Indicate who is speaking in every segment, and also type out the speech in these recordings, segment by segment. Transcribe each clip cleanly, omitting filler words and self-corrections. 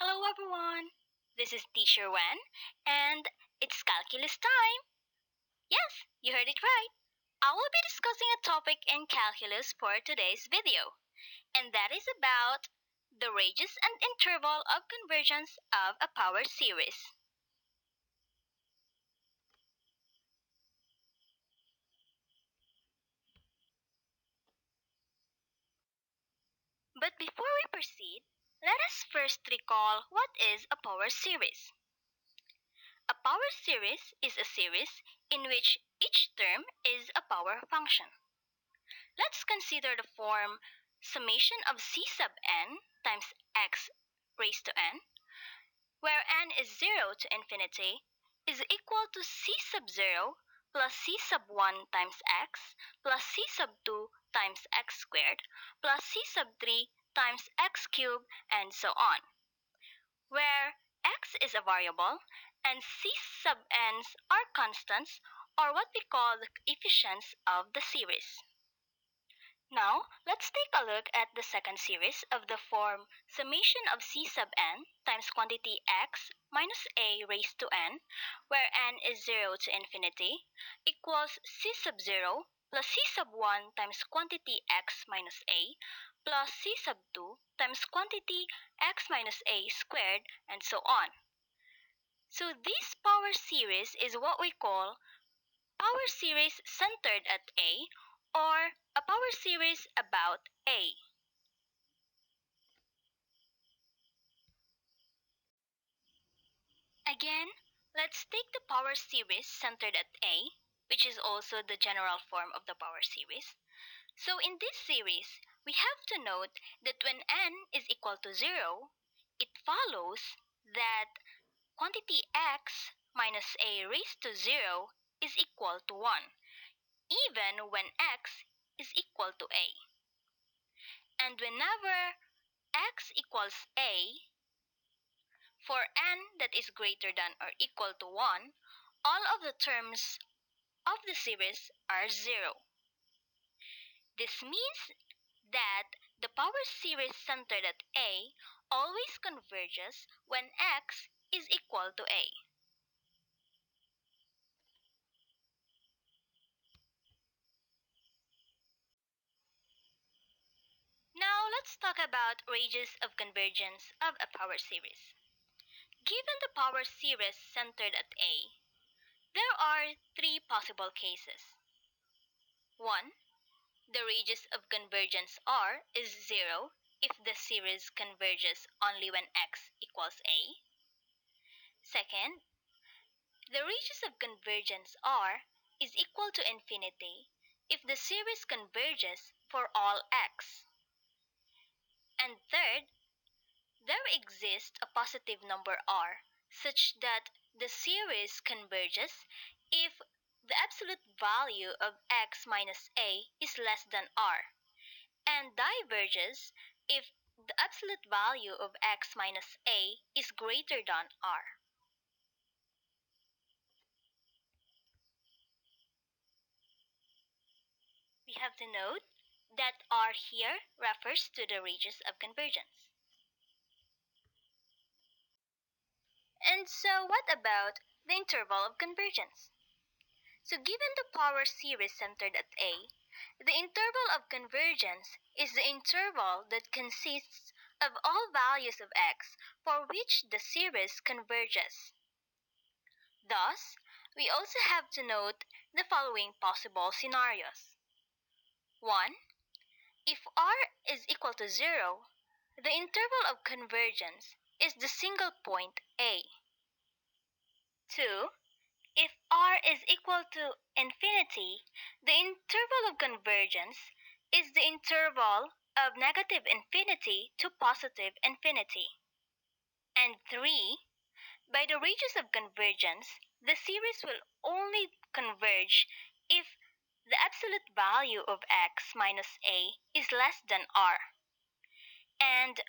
Speaker 1: Hello everyone! This is Teacher Wen, and it's calculus time! Yes, you heard it right! I will be discussing a topic in calculus for today's video, and that is about the radius and interval of convergence of a power series. But before we proceed, let us first recall what is a power series. A power series is a series in which each term is a power function. Let's consider the form summation of c sub n times x raised to n, where n is 0 to infinity, is equal to c sub 0 plus c sub 1 times x plus c sub 2 times x squared plus c sub 3 times x cubed, and so on, where x is a variable and c sub n's are constants, or what we call the coefficients of the series. Now, let's take a look at the second series of the form summation of c sub n times quantity x minus a raised to n, where n is 0 to infinity, equals c sub 0 plus c sub 1 times quantity x minus a plus c sub 2 times quantity x minus a squared, and so on. So this power series is what we call power series centered at A, or a power series about A. Again, let's take the power series centered at A, which is also the general form of the power series. So in this series, we have to note that when n is equal to 0, it follows that quantity x minus a raised to 0 is equal to 1, even when x is equal to a. And whenever x equals a, for n that is greater than or equal to 1, all of the terms of the series are 0. This means that the power series centered at A always converges when x is equal to A. Now let's talk about radius of convergence of a power series. Given the power series centered at A, there are three possible cases. 1. The radius of convergence R is 0 if the series converges only when x equals a. Second, the radius of convergence R is equal to infinity if the series converges for all x. And third, there exists a positive number R such that the series converges if the absolute value of x minus a is less than R, and diverges if the absolute value of x minus a is greater than R. We have to note that R here refers to the radius of convergence. And so what about the interval of convergence? So given the power series centered at A, the interval of convergence is the interval that consists of all values of x for which the series converges. Thus, we also have to note the following possible scenarios. 1. If R is equal to 0, the interval of convergence is the single point A. 2. If R is equal to infinity, the interval of convergence is the interval of negative infinity to positive infinity. And 3. By the radius of convergence, the series will only converge if the absolute value of x minus a is less than R. And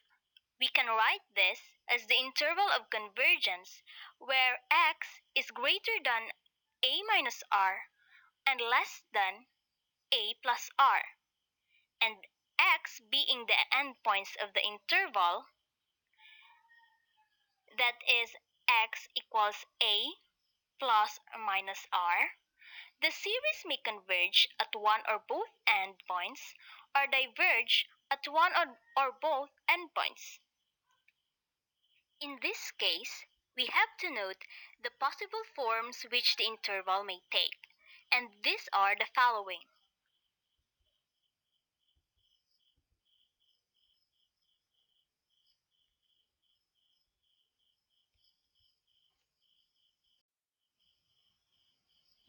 Speaker 1: we can write this as the interval of convergence where x is greater than a minus r and less than a plus r, and x being the endpoints of the interval, that is x equals a plus or minus r, the series may converge at one or both endpoints or diverge at one or both endpoints. In this case, we have to note the possible forms which the interval may take, and these are the following.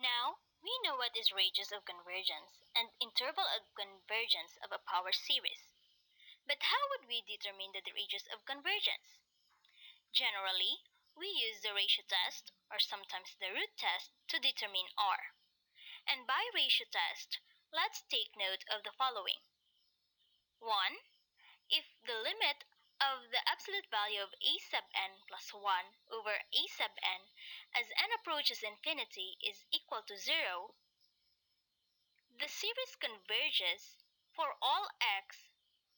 Speaker 1: Now, we know what is radius of convergence and interval of convergence of a power series. But how would we determine the radius of convergence? Generally, we use the ratio test or sometimes the root test to determine R. And by ratio test, let's take note of the following. 1. If the limit of the absolute value of a sub n plus 1 over a sub n as n approaches infinity is equal to 0, the series converges for all x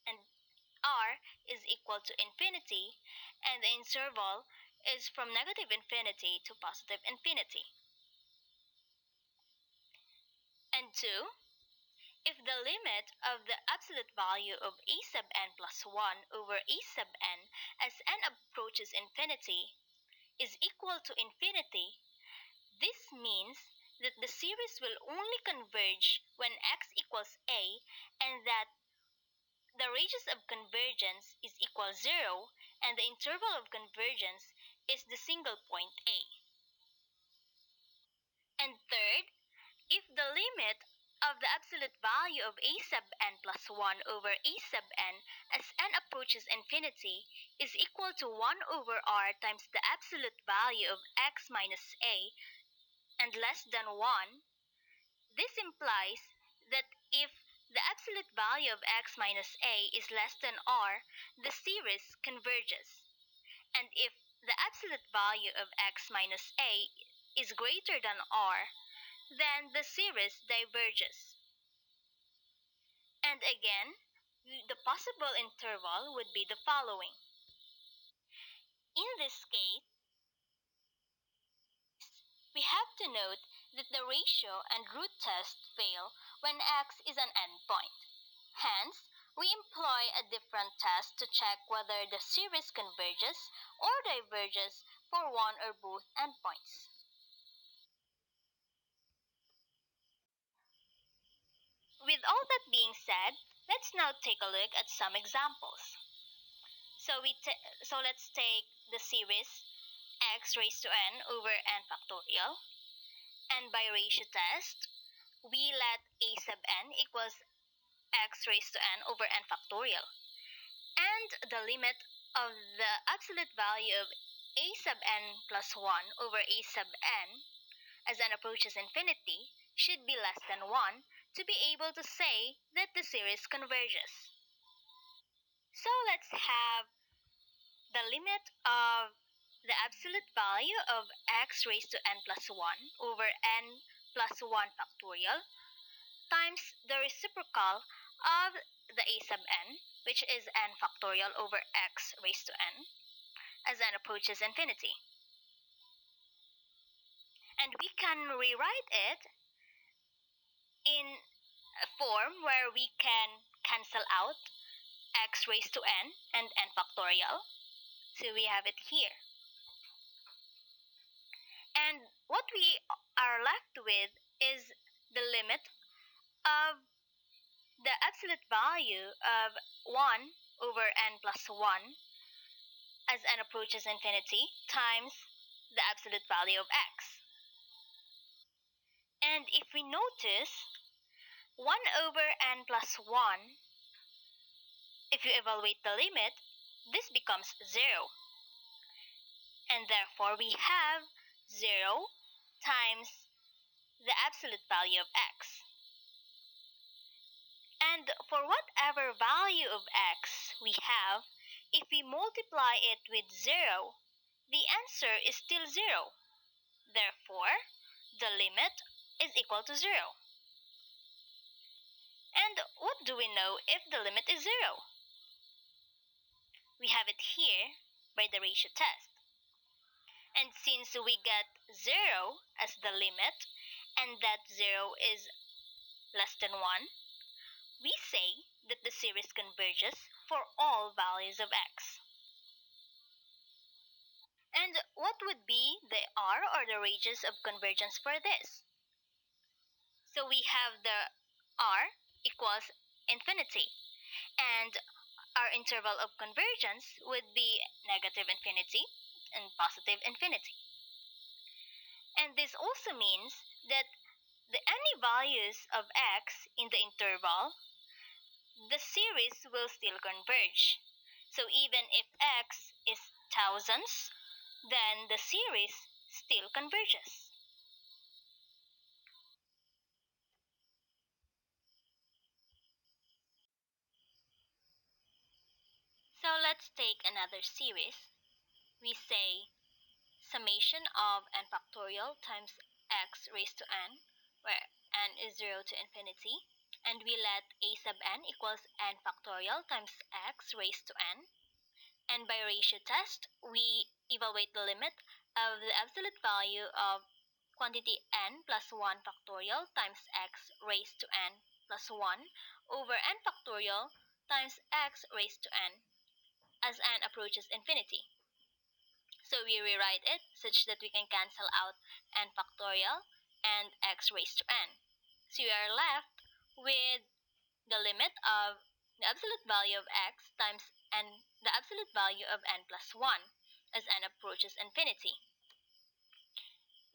Speaker 1: and r is equal to infinity and the interval is from negative infinity to positive infinity. And 2. If the limit of the absolute value of a sub n plus 1 over a sub n as n approaches infinity is equal to infinity, this means that the series will only converge when x equals a and that the radius of convergence is equal 0 and the interval of convergence is the single point a. And third, if the limit of the absolute value of a sub n plus 1 over a sub n as n approaches infinity is equal to 1 over r times the absolute value of x minus a and less than 1, this implies that if the absolute value of x minus a is less than r, the series converges. And if the absolute value of x minus a is greater than r, then the series diverges. And again, the possible interval would be the following. In this case, we have to note that the ratio and root test fail when x is an endpoint. Hence, we employ a different test to check whether the series converges or diverges for one or both endpoints. With all that being said, let's now take a look at some examples. So let's take the series x raised to n over n factorial, and by ratio test, we let a sub n equals x raised to n over n factorial, and the limit of the absolute value of a sub n plus 1 over a sub n as n approaches infinity should be less than 1 to be able to say that the series converges. So let's have the limit of the absolute value of x raised to n plus 1 over n plus 1 factorial times the reciprocal of the a sub n, which is n factorial over x raised to n, as n approaches infinity. And we can rewrite it in a form where we can cancel out x raised to n and n factorial. So we have it here. And what we are left with is the limit of the absolute value of 1 over n plus 1 as n approaches infinity times the absolute value of x. And if we notice, 1 over n plus 1, if you evaluate the limit, this becomes 0. And therefore, we have 0 times the absolute value of x. And for whatever value of x we have, if we multiply it with 0, the answer is still 0. Therefore, the limit is equal to 0. And what do we know if the limit is 0? We have it here by the ratio test. And since we get 0 as the limit, and that 0 is less than 1, we say that the series converges for all values of x. And what would be the r, or the radius of convergence, for this? So we have the r equals infinity, and our interval of convergence would be negative infinity and positive infinity. And this also means that any values of x in the interval, the series will still converge. So even if x is thousands, then the series still converges. So let's take another series. We say summation of n factorial times x raised to n, where n is 0 to infinity, and we let a sub n equals n factorial times x raised to n. And by ratio test, we evaluate the limit of the absolute value of quantity n plus 1 factorial times x raised to n plus 1 over n factorial times x raised to n as n approaches infinity. So we rewrite it such that we can cancel out n factorial and x raised to n. So we are left with the limit of the absolute value of x times n, the absolute value of n plus 1 as n approaches infinity.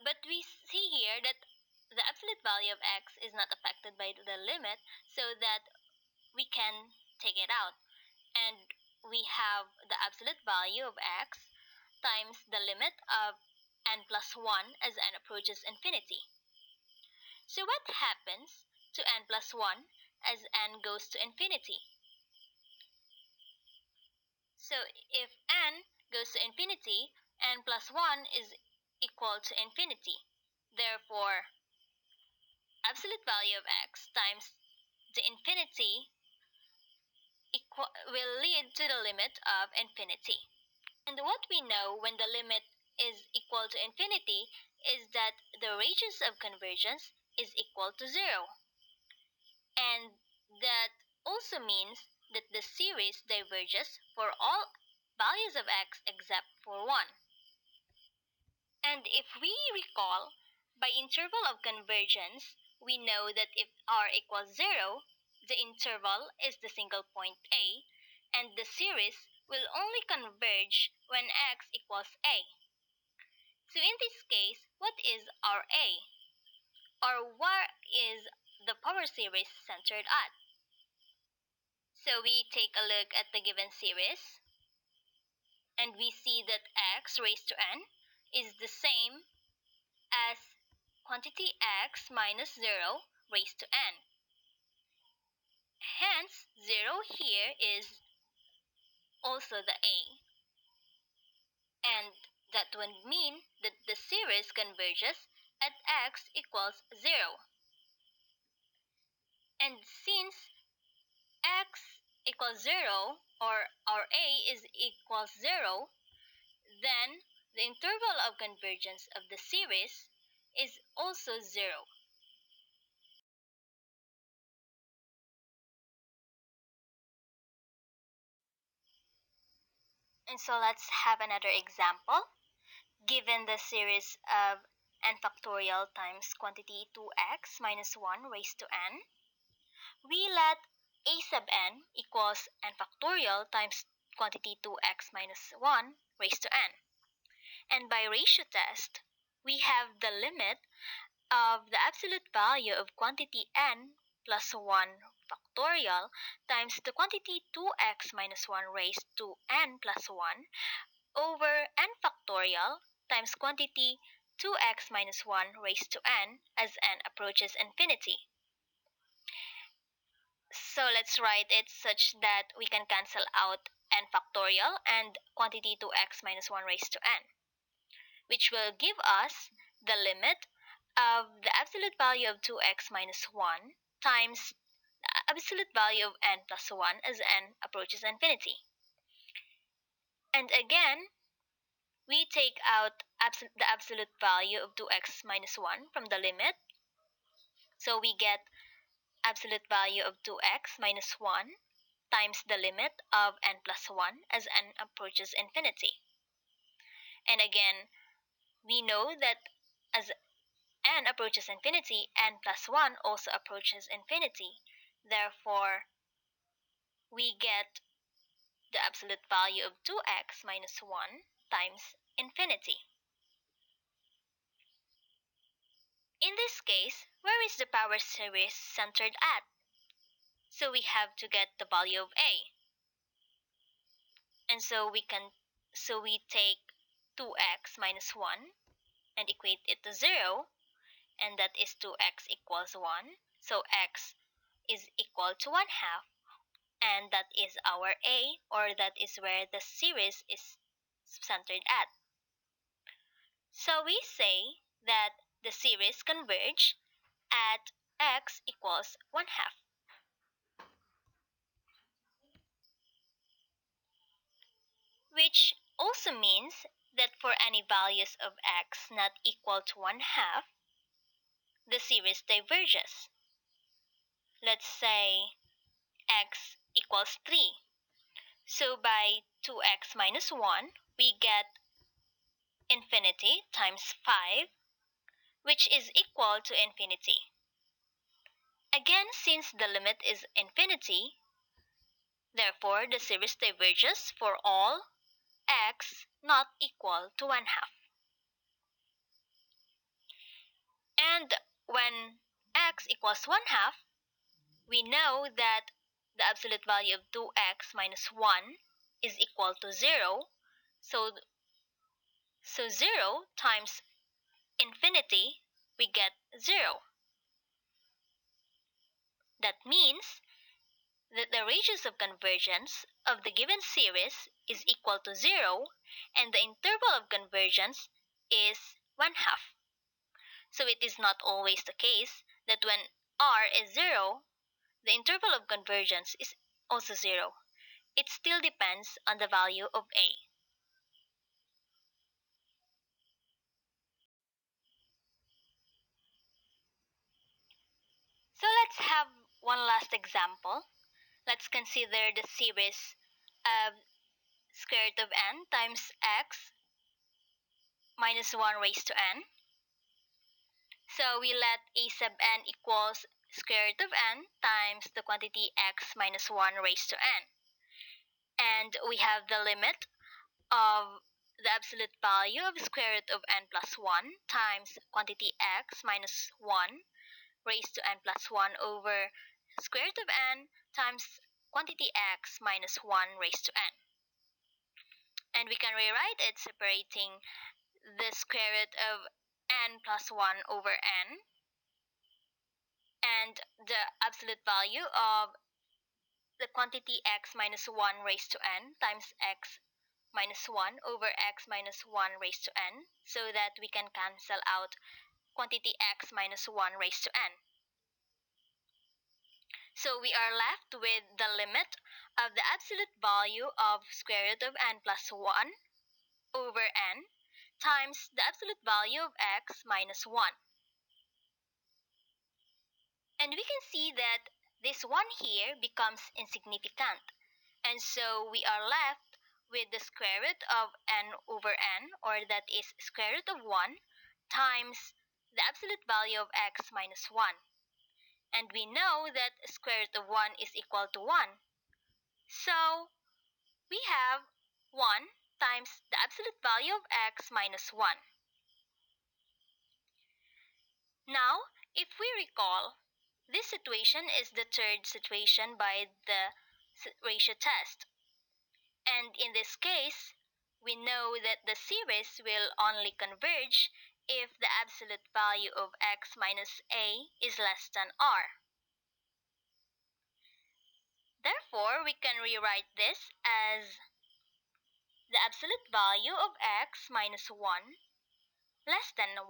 Speaker 1: But we see here that the absolute value of x is not affected by the limit, so that we can take it out. And we have the absolute value of x times the limit of n plus 1 as n approaches infinity. So what happens to n plus 1 as n goes to infinity? So if n goes to infinity, n plus 1 is equal to infinity. Therefore, absolute value of x times the infinity will lead to the limit of infinity. And what we know when the limit is equal to infinity is that the radius of convergence is equal to 0. And that also means that the series diverges for all values of x except for 1. And if we recall, by interval of convergence, we know that if r equals 0, the interval is the single point A, and the series will only converge when x equals A. So in this case, what is our A? Or where is the power series centered at? So we take a look at the given series, and we see that x raised to n is the same as quantity x minus 0 raised to n. Hence, 0 here is also the A, and that would mean that the series converges at x equals 0. And since x equals 0, or our A is equals 0, then the interval of convergence of the series is also 0. And so let's have another example. Given the series of n factorial times quantity 2x minus 1 raised to n, we let a sub n equals n factorial times quantity 2x minus 1 raised to n. And by ratio test, we have the limit of the absolute value of quantity n plus 1 factorial times the quantity 2x minus 1 raised to n plus 1 over n factorial times quantity 2x minus 1 raised to n as n approaches infinity. So let's write it such that we can cancel out n factorial and quantity 2x minus 1 raised to n, which will give us the limit of the absolute value of 2x minus 1 times the absolute value of n plus 1 as n approaches infinity. And again, we take out the absolute value of 2x minus 1 from the limit. So we get absolute value of 2x minus 1 times the limit of n plus 1 as n approaches infinity. And again, we know that as n approaches infinity, n plus 1 also approaches infinity. Therefore, we get the absolute value of 2x minus 1 times infinity. In this case, where is the power series centered at? So we have to get the value of a. And so we take 2x minus 1 and equate it to 0, and that is 2x equals 1. So x is equal to 1 half, and that is our a, or that is where the series is centered at. So we say that the series converge at x equals 1 half. Which also means that for any values of x not equal to 1 half, the series diverges. Let's say x equals 3. So by 2x minus 1, we get infinity times 5, which is equal to infinity. Again, since the limit is infinity, therefore the series diverges for all x not equal to 1 half. And when x equals 1 half, we know that the absolute value of 2x minus 1 is equal to 0. So 0 times infinity, we get 0. That means that the radius of convergence of the given series is equal to 0, and the interval of convergence is 1 half. So it is not always the case that when r is 0, the interval of convergence is also 0. It still depends on the value of a. So let's have one last example. Let's consider the series of square root of n times x minus 1 raised to n. So we let a sub n equals square root of n times the quantity x minus 1 raised to n. And we have the limit of the absolute value of square root of n plus 1 times quantity x minus 1 raised to n plus 1 over square root of n times quantity x minus 1 raised to n. And we can rewrite it separating the square root of n plus 1 over n and the absolute value of the quantity x minus 1 raised to n times x minus 1 over x minus 1 raised to n, so that we can cancel out quantity x minus 1 raised to n. So we are left with the limit of the absolute value of square root of n plus 1 over n times the absolute value of x minus 1. And we can see that this 1 here becomes insignificant. And so we are left with the square root of n over n, or that is square root of 1, times the absolute value of x minus 1. And we know that square root of 1 is equal to 1. So we have 1 times the absolute value of x minus 1. Now, if we recall, this situation is the third situation by the ratio test. And in this case, we know that the series will only converge if the absolute value of x minus a is less than r. Therefore, we can rewrite this as the absolute value of x minus 1 less than 1.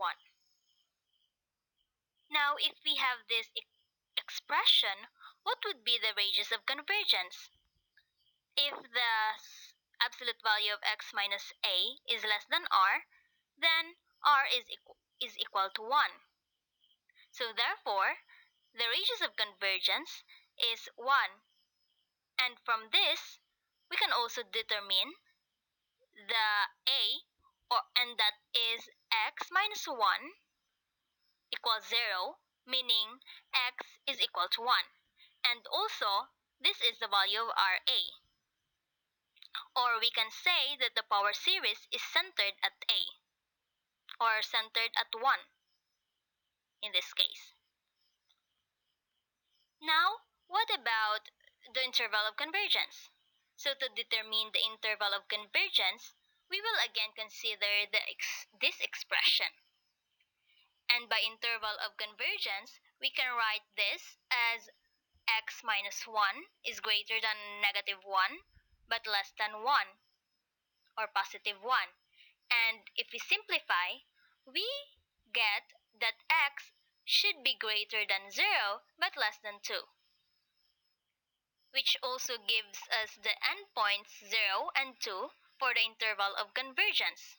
Speaker 1: Now, if we have this expression, what would be the radius of convergence? If the absolute value of x minus a is less than r, then r is equal to 1. So therefore, the radius of convergence is 1. And from this, we can also determine the a, and that is x minus 1 equals 0, meaning x is equal to 1. And also, this is the value of Ra. Or we can say that the power series is centered at A, or centered at 1 in this case. Now, what about the interval of convergence? So to determine the interval of convergence, we will again consider this expression. And by interval of convergence, we can write this as x minus 1 is greater than negative 1 but less than 1, or positive 1. And if we simplify, we get that x should be greater than 0 but less than 2, which also gives us the endpoints 0 and 2 for the interval of convergence.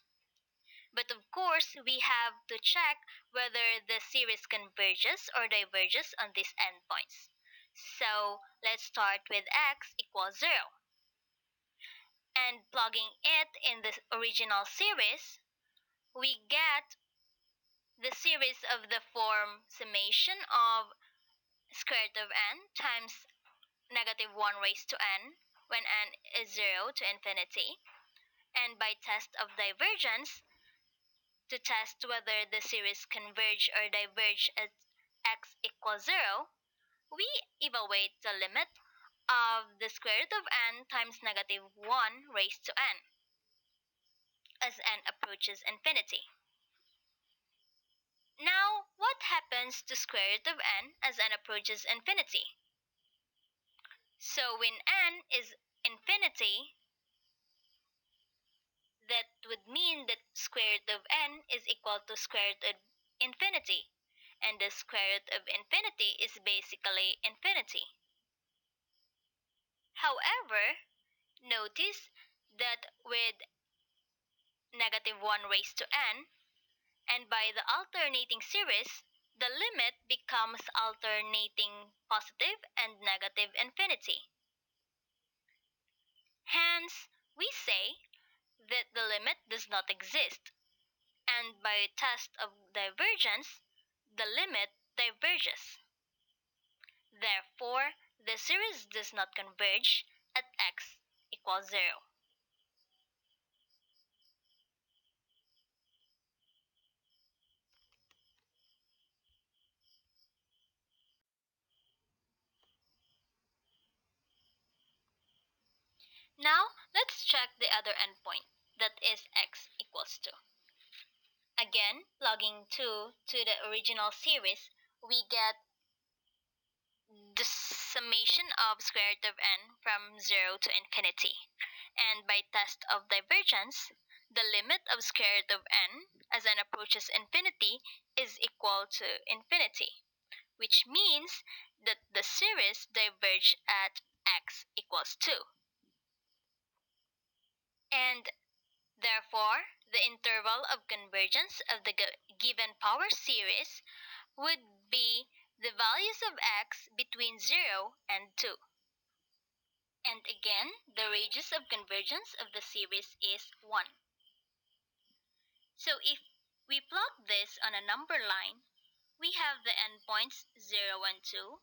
Speaker 1: But of course, we have to check whether the series converges or diverges on these endpoints. So let's start with x equals 0. And plugging it in the original series, we get the series of the form summation of square root of n times negative 1 raised to n when n is 0 to infinity. And by test of divergence, to test whether the series converge or diverge at x equals 0, we evaluate the limit of the square root of n times negative 1 raised to n as n approaches infinity. Now, what happens to square root of n as n approaches infinity? So when n is infinity, that would mean that square root of n is equal to square root of infinity. And the square root of infinity is basically infinity. However, notice that with negative 1 raised to n, and by the alternating series, the limit becomes alternating positive and negative infinity. Hence, we say that the limit does not exist, and by test of divergence, the limit diverges. Therefore, the series does not converge at x equals 0. Now, let's check the other endpoint, that is x equals 2. Again, plugging 2 to the original series, we get the summation of square root of n from 0 to infinity. And by test of divergence, the limit of square root of n as n approaches infinity is equal to infinity, which means that the series diverge at x equals 2. And therefore, the interval of convergence of the given power series would be the values of x between 0 and 2. And again, the radius of convergence of the series is 1. So if we plot this on a number line, we have the endpoints 0 and 2.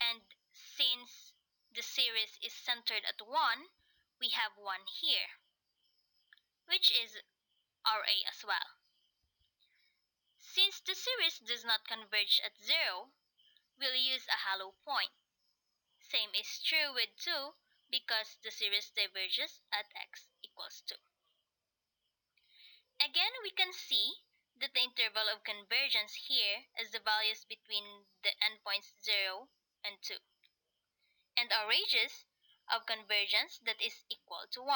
Speaker 1: And since the series is centered at 1, we have 1 here, which is Ra as well. Since the series does not converge at 0, we'll use a hollow point. Same is true with 2 because the series diverges at x equals 2. Again, we can see that the interval of convergence here is the values between the endpoints 0 and 2. And our radius of convergence that is equal to 1.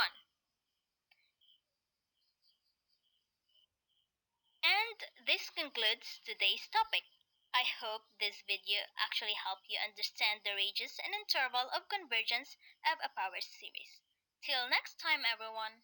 Speaker 1: And this concludes today's topic. I hope this video actually helped you understand the radius and interval of convergence of a power series. Till next time, everyone.